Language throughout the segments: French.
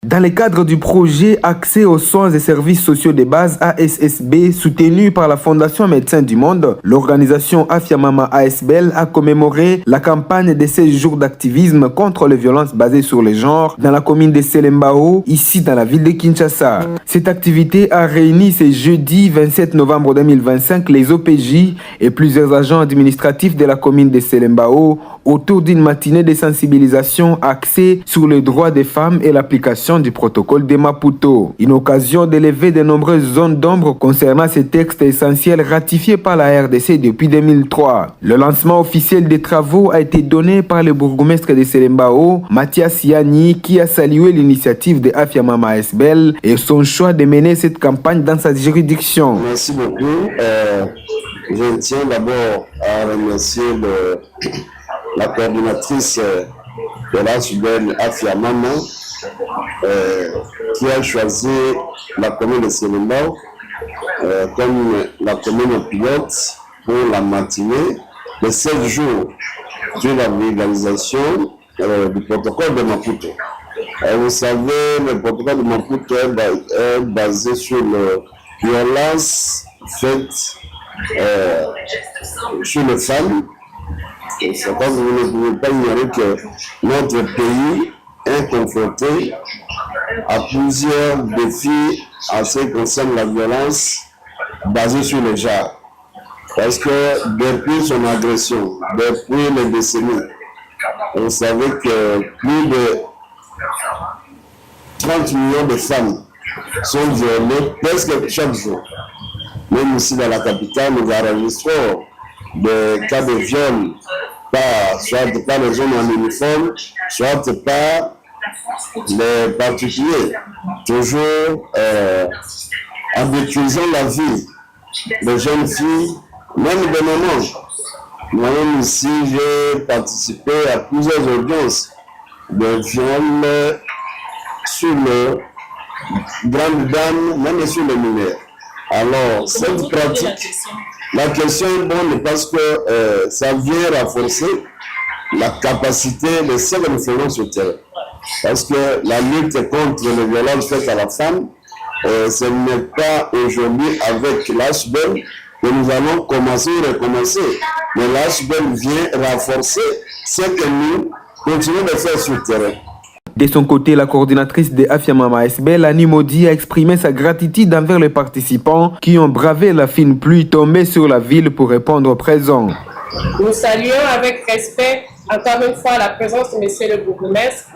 Dans le cadre du projet Accès aux soins et services sociaux de base ASSB, soutenu par la Fondation Médecins du Monde, l'organisation Afiamama ASBL a commémoré la campagne de 16 jours d'activisme contre les violences basées sur le genre dans la commune de Selembao, ici dans la ville de Kinshasa. Cette activité a réuni ce jeudi 27 novembre 2025 les OPJ et plusieurs agents administratifs de la commune de Selembao autour d'une matinée de sensibilisation axée sur les droits des femmes et l'application du protocole de Maputo. Une occasion d'élever de nombreuses zones d'ombre concernant ces textes essentiels ratifiés par la RDC depuis 2003. Le lancement officiel des travaux a été donné par le bourgmestre de Selembao, Mathias Yani, qui a salué l'initiative de Afiamama ASBL et son choix de mener cette campagne dans sa juridiction. Merci beaucoup. Je tiens d'abord à remercier la coordinatrice de l'ASBL Afiamama qui a choisi la commune de Selembao comme la commune pilote pour la matinée de 7 jours de la vulgarisation du protocole de Maputo. Vous savez, le protocole de Maputo est basé sur la violence faite sur les femmes. C'est comme vous ne pouvez pas ignorer que notre pays est confronté à plusieurs défis en ce qui concerne la violence basée sur le genre. Parce que depuis son agression, depuis les décennies, vous savez que plus de 30 millions de femmes sont violées presque chaque jour. Même ici dans la capitale, nous enregistrons des cas de viol, soit par les hommes en uniforme, soit par les particuliers, toujours en détruisant la vie des jeunes filles, même des mamans. Moi-même ici, j'ai participé à plusieurs audiences de viols sur les grandes dames, même sur les mineurs. Alors, cette pratique, la question est bonne parce que ça vient renforcer la capacité de celles que nous faisons sur le terrain. Parce que la lutte contre les violences faites à la femme, ce n'est pas aujourd'hui avec l'HBL que nous allons commencer ou recommencer. Mais l'HBL vient renforcer ce que nous continuons de faire sur le terrain. De son côté, la coordinatrice de Afiamama ASBL, Annie Maudit, a exprimé sa gratitude envers les participants qui ont bravé la fine pluie tombée sur la ville pour répondre présent. Nous saluons avec respect encore une fois la présence de M. le bourgmestre,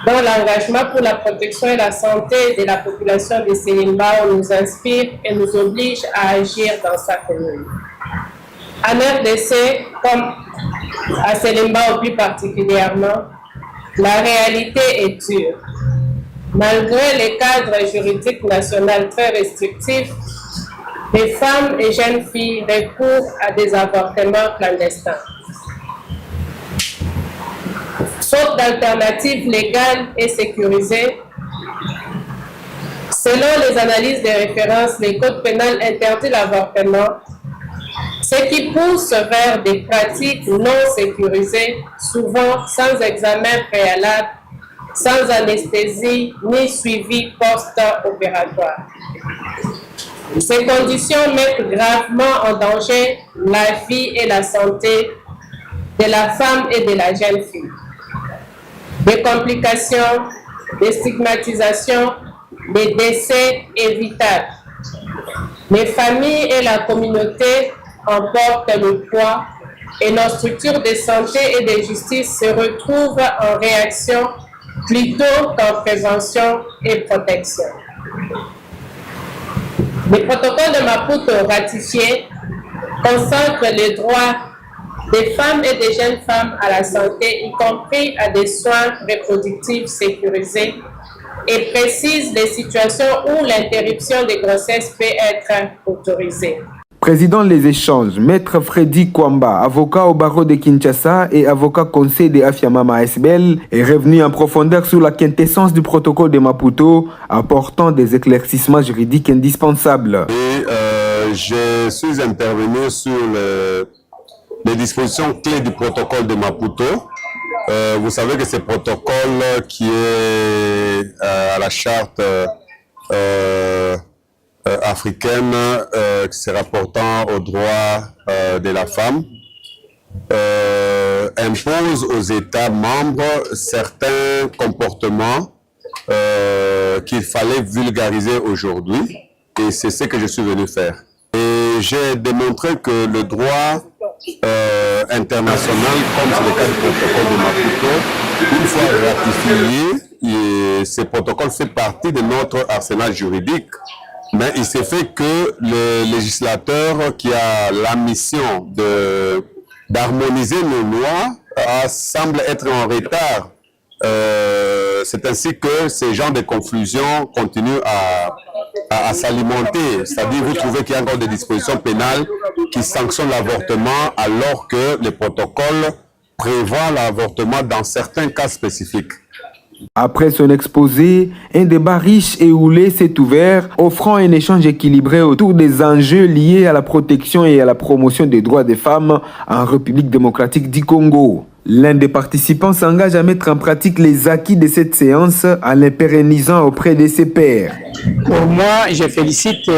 dont l'engagement pour la protection et la santé de la population de Selembao nous inspire et nous oblige à agir dans sa commune. En RDC, comme à Selembao plus particulièrement, la réalité est dure. Malgré les cadres juridiques nationaux très restrictifs, les femmes et jeunes filles recourent à des avortements clandestins. Faute d'alternatives légales et sécurisées, selon les analyses de référence, le code pénal interdit l'avortement, ce qui pousse vers des pratiques non sécurisées, souvent sans examen préalable, sans anesthésie ni suivi post-opératoire. Ces conditions mettent gravement en danger la vie et la santé de la femme et de la jeune fille. Des complications, des stigmatisations, des décès évitables. Les familles et la communauté en portent le poids et nos structures de santé et de justice se retrouvent en réaction plutôt qu'en prévention et protection. Le protocole de Maputo ratifié consacre les droits des femmes et des jeunes femmes à la santé, y compris à des soins reproductifs sécurisés, et précise les situations où l'interruption des grossesses peut être autorisée. Président les échanges, Maître Freddy Kwamba, avocat au barreau de Kinshasa et avocat conseil de Afiamama ASBL, est revenu en profondeur sur la quintessence du protocole de Maputo, apportant des éclaircissements juridiques indispensables. Je suis intervenu sur les dispositions clés du protocole de Maputo Vous savez que ce protocole qui est à la charte africaine se rapportant aux droits de la femme impose aux États membres certains comportements qu'il fallait vulgariser aujourd'hui, et c'est ce que je suis venu faire. Et j'ai démontré que le droit international, comme c'est le cas du protocole de Maputo, une fois ratifié, ce protocole fait partie de notre arsenal juridique. Mais il s'est fait que le législateur qui a la mission d'harmoniser nos lois semble être en retard. C'est ainsi que ces genres de confusion continuent à s'alimenter. C'est-à-dire, vous trouvez qu'il y a encore des dispositions pénales qui sanctionnent l'avortement alors que le protocole prévoit l'avortement dans certains cas spécifiques. Après son exposé, un débat riche et houlé s'est ouvert, offrant un échange équilibré autour des enjeux liés à la protection et à la promotion des droits des femmes en République démocratique du Congo. L'un des participants s'engage à mettre en pratique les acquis de cette séance en les pérennisant auprès de ses pairs. Pour moi, je félicite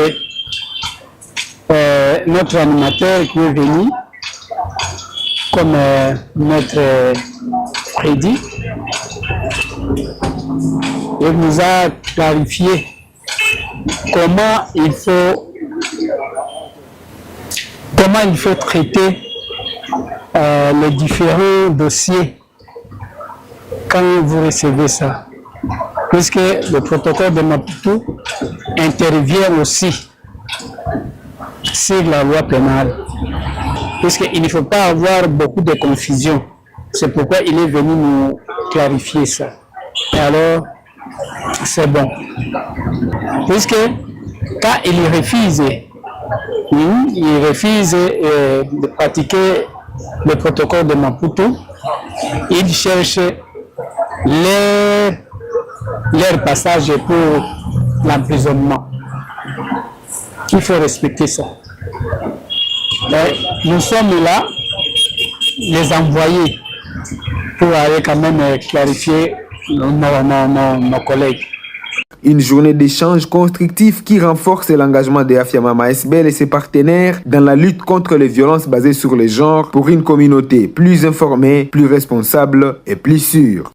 notre animateur qui est venu, comme notre Freddy. Il nous a clarifié comment il faut traiter les différents dossiers quand vous recevez ça. Puisque le protocole de Maputo intervient aussi sur la loi pénale. Puisqu'il ne faut pas avoir beaucoup de confusion. C'est pourquoi il est venu nous clarifier ça. Et alors, c'est bon. Puisque quand il refuse de pratiquer le protocole de Maputo, il cherche leur passage pour l'emprisonnement. Il faut respecter ça. Mais nous sommes là, les envoyés, pour aller quand même clarifier nos collègues. Une journée d'échange constructif qui renforce l'engagement de Afiamama ASBL et ses partenaires dans la lutte contre les violences basées sur le genre pour une communauté plus informée, plus responsable et plus sûre.